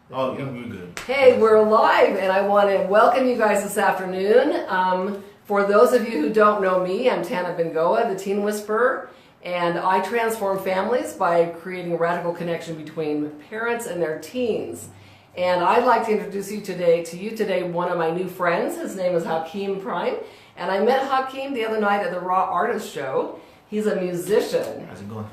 Oh, you're good. Hey, we're live, and I want to welcome you guys this afternoon. For those of you who don't know me, I'm Tana Bengoa, the Teen Whisperer, and I transform families by creating a radical connection between parents and their teens. And I'd like to introduce you today one of my new friends. His name is Hakeem Prime, and I met Hakeem the other night at the Raw Artist Show. He's a musician. How's it going?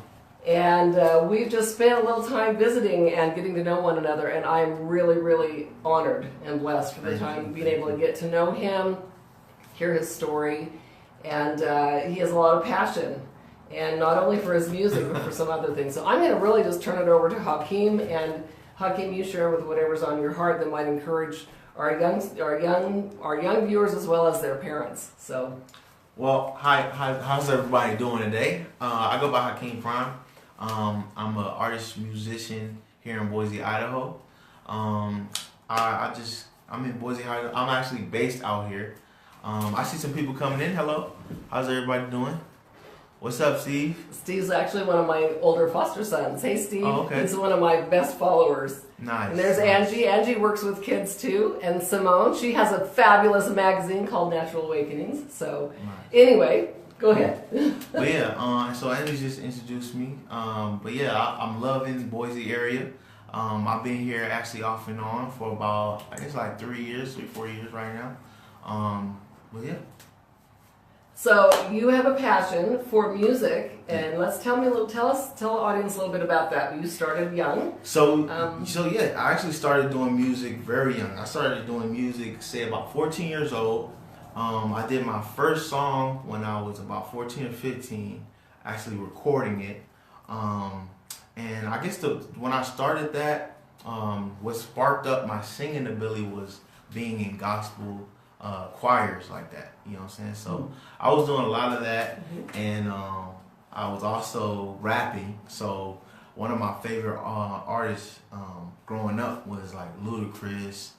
And we've just spent a little time visiting and getting to know one another, and I'm really, really honored and blessed for the time being able to get to know him, hear his story, and he has a lot of passion, and not only for his music, but for some other things. So I'm going to really just turn it over to Hakeem, and Hakeem, you share with whatever's on your heart that might encourage our young viewers as well as their parents. So. Well, how's everybody doing today? I go by Hakeem Prime. I'm an artist musician here in Boise, Idaho. I'm in Boise, Idaho. I'm actually based out here. I see some people coming in. Hello. How's everybody doing? What's up, Steve? Steve's actually one of my older foster sons. Hey, Steve. Oh, okay. He's one of my best followers. Nice. And there's nice. Angie. Angie works with kids too. And Simone, she has a fabulous magazine called Natural Awakenings. So anyway, go ahead. But yeah, so Angie just introduced me. But yeah, I'm loving Boise area. I've been here actually off and on for about, I guess like 4 years right now. But yeah. So you have a passion for music, and tell the audience a little bit about that. You started young. So yeah, I actually started doing music very young. I started doing music, say about 14 years old. I did my first song when I was about 14 or 15, actually recording it. And I guess when I started that, what sparked up my singing ability was being in gospel choirs like that, you know what I'm saying? So I was doing a lot of that, and I was also rapping. So one of my favorite artists growing up was like Ludacris.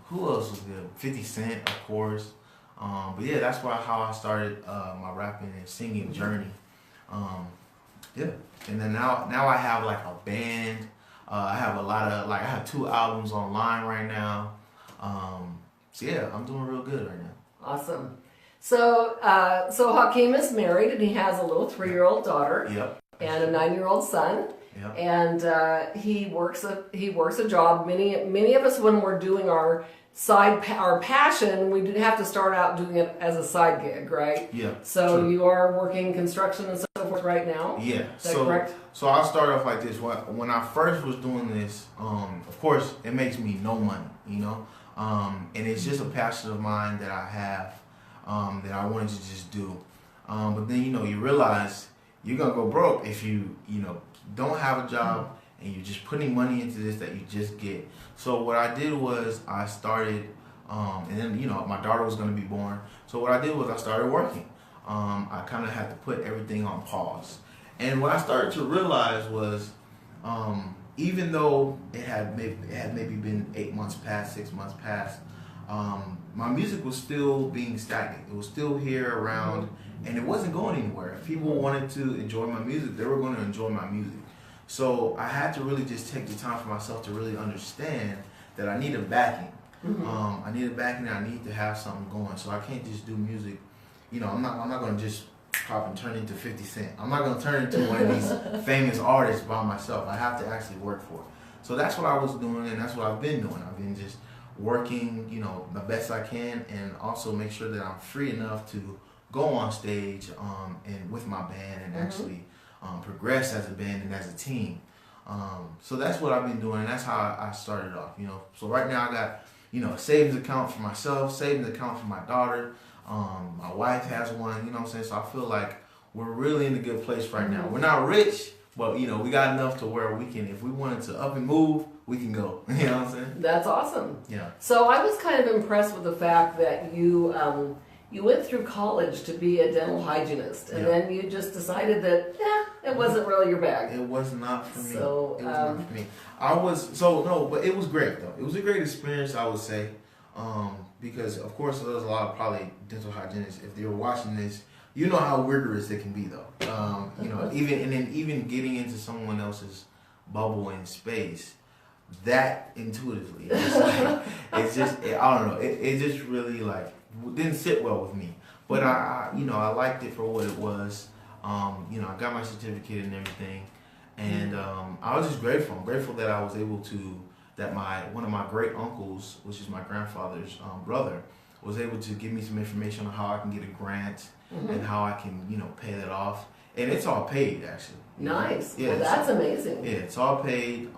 Who else was good? 50 Cent, of course. But yeah, that's how I started my rapping and singing journey. Yeah, and then now I have like a band. I have I have 2 albums online right now. So yeah, I'm doing real good right now. Awesome. So Hakeem is married, and he has a little 3-year-old daughter. Yep. And a 9-year-old son. Yep. And he works a job. Many of us, when we're doing our passion, we have to start out doing it as a side gig, right? Yeah. So true. You are working construction and so forth right now. Yeah. Is that correct? So I'll start off like this. When I first was doing this, of course, it makes me no money, you know. And it's just a passion of mine that I have, that I wanted to just do. But then, you realize you're going to go broke if you don't have a job and you're just putting money into this that you just get. So what I did was I started, and then, my daughter was going to be born. So what I did was I started working. I kind of had to put everything on pause. And what I started to realize was, even though it had maybe been 8 months past, 6 months past, my music was still being stagnant. It was still here around, and it wasn't going anywhere. If people wanted to enjoy my music, they were going to enjoy my music. So I had to really just take the time for myself to really understand that I needed backing. I needed backing, and I need to have something going. So I can't just do music. I'm not going to just pop and turn into 50 Cent. I'm not going to turn into one of these famous artists by myself. I have to actually work for it. So that's what I was doing, and that's what I've been doing. I've been just working, the best I can, and also make sure that I'm free enough to go on stage and with my band and actually progress as a band and as a team. So that's what I've been doing, and that's how I started off. So right now I got a savings account for myself, savings account for my daughter. My wife has one, you know what I'm saying? So I feel like we're really in a good place right now. We're not rich, but we got enough to where we can, if we wanted to up and move, we can go. You know what I'm saying? That's awesome. Yeah. So I was kind of impressed with the fact that you went through college to be a dental hygienist, and then you just decided that it wasn't really your bag. It was not for me. So it was not for me. But it was great though. It was a great experience, I would say. Because of course there's a lot of probably dental hygienists. If they're watching this, you know how rigorous it can be though. Even getting into someone else's bubble and space, that intuitively. I don't know. It just really like didn't sit well with me. But I liked it for what it was. I got my certificate and everything, and I was just grateful. I'm grateful that I was able to that one of my great uncles, which is my grandfather's brother, was able to give me some information on how I can get a grant and how I can pay that off. And it's all paid, actually. Nice. Yeah, well, that's amazing. Yeah, it's all paid.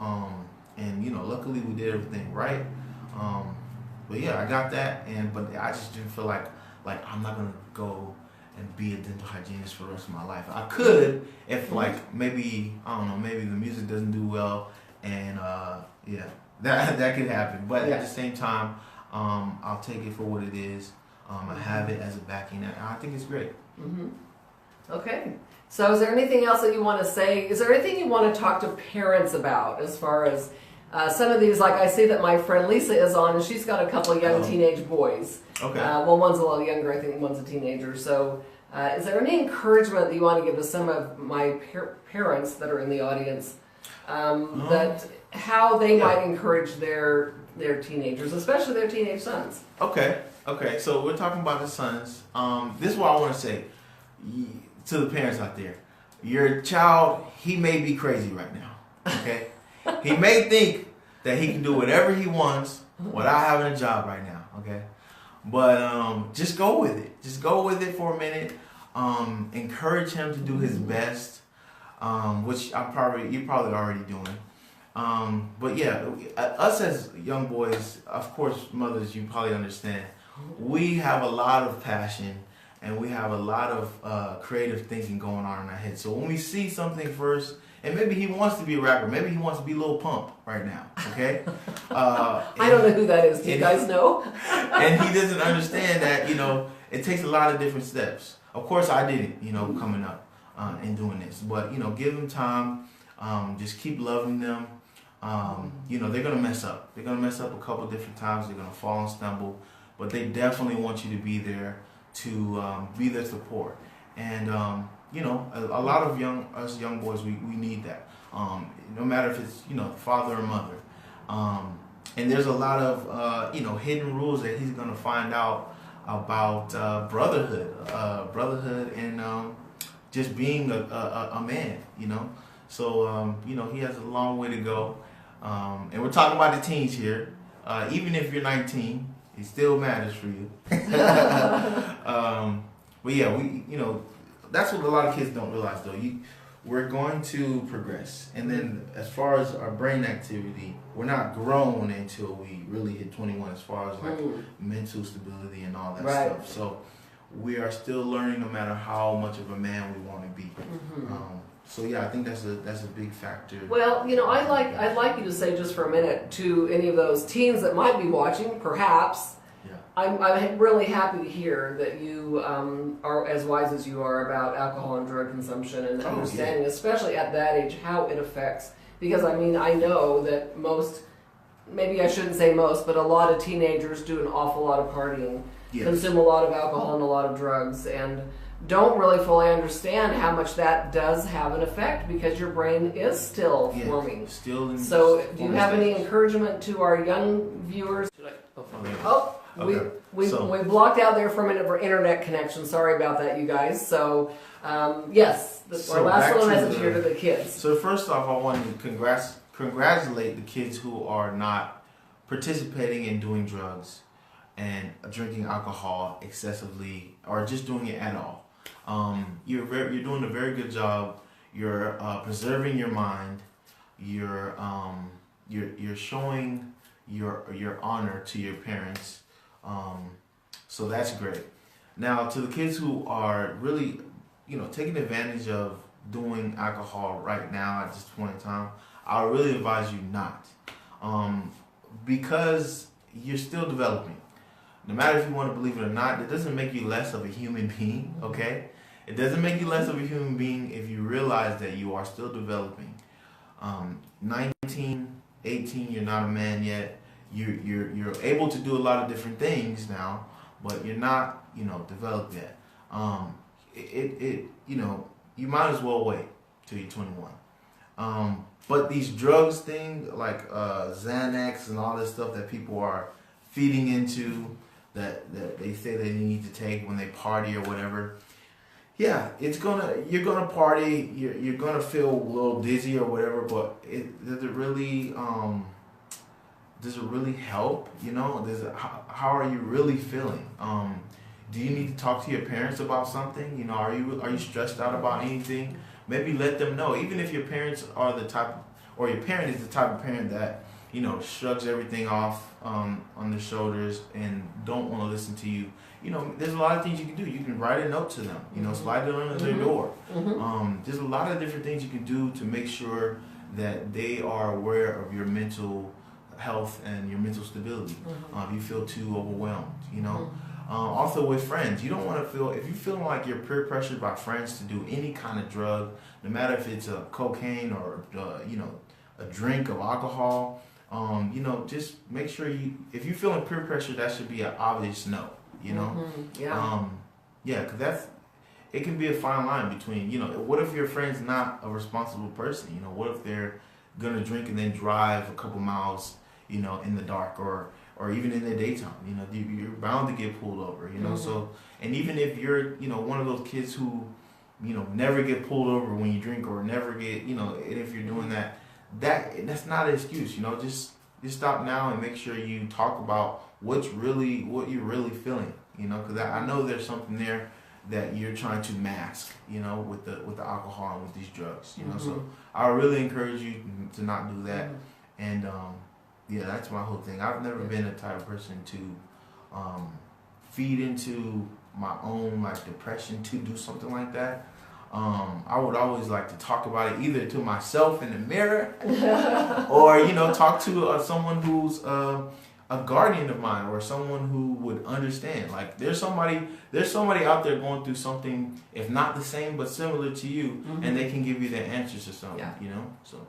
And luckily we did everything right. But yeah, I got that. But I just didn't feel like I'm not gonna go and be a dental hygienist for the rest of my life. I could if maybe maybe the music doesn't do well, and that could happen. But at the same time, I'll take it for what it is. I have it as a backing. I think it's great. Okay. So is there anything else that you want to say? Is there anything you want to talk to parents about as far as some of these, like I see that my friend Lisa is on, and she's got a couple of young teenage boys. Okay. Well, one's a little younger, I think one's a teenager. So is there any encouragement that you want to give to some of my parents that are in the audience that how they might encourage their teenagers, especially their teenage sons? Okay. So we're talking about the sons. This is what I want to say to the parents out there. Your child, he may be crazy right now. Okay. He may think that he can do whatever he wants without having a job right now. Okay. But just go with it. Just go with it for a minute. Encourage him to do his best, which you're probably already doing. But yeah, us as young boys, of course, mothers, you probably understand, we have a lot of passion and we have a lot of creative thinking going on in our head. So when we see something first, and maybe he wants to be a rapper, maybe he wants to be Lil Pump right now, okay? I don't know who that is. Do you guys know? And he doesn't understand that, it takes a lot of different steps. Of course I didn't, coming up and doing this. But, give them time. Just keep loving them. They're going to mess up. They're going to mess up a couple different times. They're going to fall and stumble. But they definitely want you to be there to be their support. And, a lot of us young boys, we need that. No matter if it's, father or mother. And there's a lot of, hidden rules that he's going to find out about brotherhood and just being a man, So, he has a long way to go. And we're talking about the teens here. Even if you're 19, it still matters for you. But yeah, that's what a lot of kids don't realize though. We're going to progress. And then as far as our brain activity, we're not grown until we really hit 21 as far as mental stability and all that stuff. So we are still learning no matter how much of a man we want to be. So yeah, I think that's a big factor. Well, I'd like you to say just for a minute to any of those teens that might be watching, perhaps. Yeah. I'm really happy to hear that you are as wise as you are about alcohol and drug consumption and understanding, especially at that age, how it affects. Because I know that maybe I shouldn't say most, but a lot of teenagers do an awful lot of partying, consume a lot of alcohol and a lot of drugs, and don't really fully understand how much that does have an effect because your brain is still forming. So do you have any encouragement to our young viewers? We blocked out there for a minute for internet connection. Sorry about that, you guys. So yes, our last little message here to the kids. So first off, I want to congratulate the kids who are not participating in doing drugs and drinking alcohol excessively or just doing it at all. You're doing a very good job. You're preserving your mind. You're showing your honor to your parents. So that's great. Now to the kids who are really, taking advantage of doing alcohol right now at this point in time, I would really advise you not, because you're still developing. No matter if you want to believe it or not, it doesn't make you less of a human being, okay? It doesn't make you less of a human being if you realize that you are still developing. 19, 18, you're not a man yet. You're able to do a lot of different things now, but you're not, developed yet. You might as well wait till you're 21. But these drugs thing, like Xanax and all this stuff that people are feeding into, that they say they need to take when they party or whatever. Yeah, you're gonna party. You're gonna feel a little dizzy or whatever. But does it really help? You know, how are you really feeling? Do you need to talk to your parents about something? You know, are you stressed out about anything? Maybe let them know. Even if your parents are the type, or your parent is the type of parent that, you know, shrugs everything off on their shoulders and don't want to listen to you. You know, there's a lot of things you can do. You can write a note to them. You know, slide it under their door. There's a lot of different things you can do to make sure that they are aware of your mental health and your mental stability. If you feel too overwhelmed, you know. Also with friends, you don't want to feel, if you're feeling like you're peer pressured by friends to do any kind of drug, no matter if it's a cocaine or you know, a drink of alcohol, you know, just make sure if you're feeling peer pressure, that should be an obvious no, you know. Yeah, because it can be a fine line between, you know, what if your friend's not a responsible person? You know, what if they're gonna drink and then drive a couple miles, you know, in the dark, or even in the daytime? You know, you're bound to get pulled over, you know. So, and even if you're, you know, one of those kids who, you know, never get pulled over when you drink, or never get, you know, and if you're doing that's not an excuse, you know. Just stop now and make sure you talk about what you're really feeling, you know, because I know there's something there that you're trying to mask, you know, with the alcohol and with these drugs, you know. So I really encourage you to not do that. And yeah, that's my whole thing. I've never been the type of person to feed into my own like depression to do something like that. I would always like to talk about it either to myself in the mirror, or, you know, talk to someone who's a guardian of mine, or someone who would understand. Like there's somebody out there going through something, if not the same but similar to you, and they can give you the answers to something. You know, so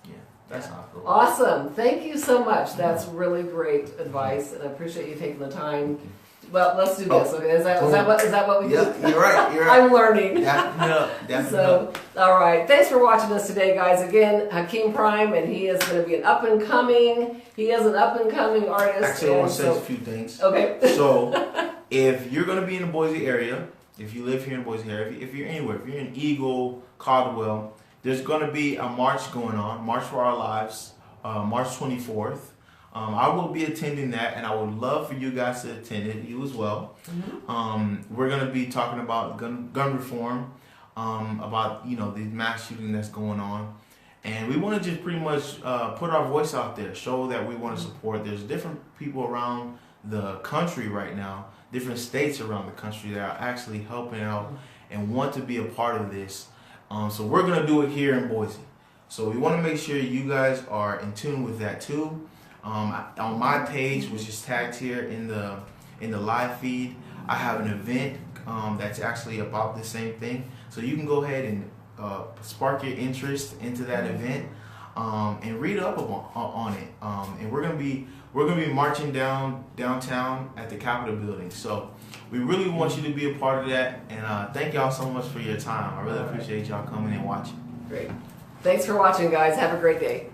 yeah. That's how I feel. Awesome. Thank you so much. That's really great advice, and I appreciate you taking the time. Well, let's do this. Okay, is that what we do? Yeah, you're right. I'm learning. Definitely. So, all right. Thanks for watching us today, guys. Again, Hakeem Prime, and he is going to be an up and coming artist. Actually, I want to say a few things. Okay. So, if you're going to be in the Boise area, if you live here in the Boise area, if you're anywhere, if you're in Eagle, Caldwell, there's going to be a march going on, March for Our Lives, March 24th. I will be attending that, and I would love for you guys to attend it, you as well. We're going to be talking about gun reform, about, you know, the mass shooting that's going on. And we want to just pretty much put our voice out there, show that we want to support. There's different people around the country right now, different states around the country that are actually helping out and want to be a part of this. So we're going to do it here in Boise. So we want to make sure you guys are in tune with that too. On my page, which is tagged here in the live feed, I have an event that's actually about the same thing. So you can go ahead and spark your interest into that event and read up on it. And we're gonna be marching downtown at the Capitol building. So we really want you to be a part of that. And thank y'all so much for your time. I really appreciate y'all coming and watching. Great. Thanks for watching, guys. Have a great day.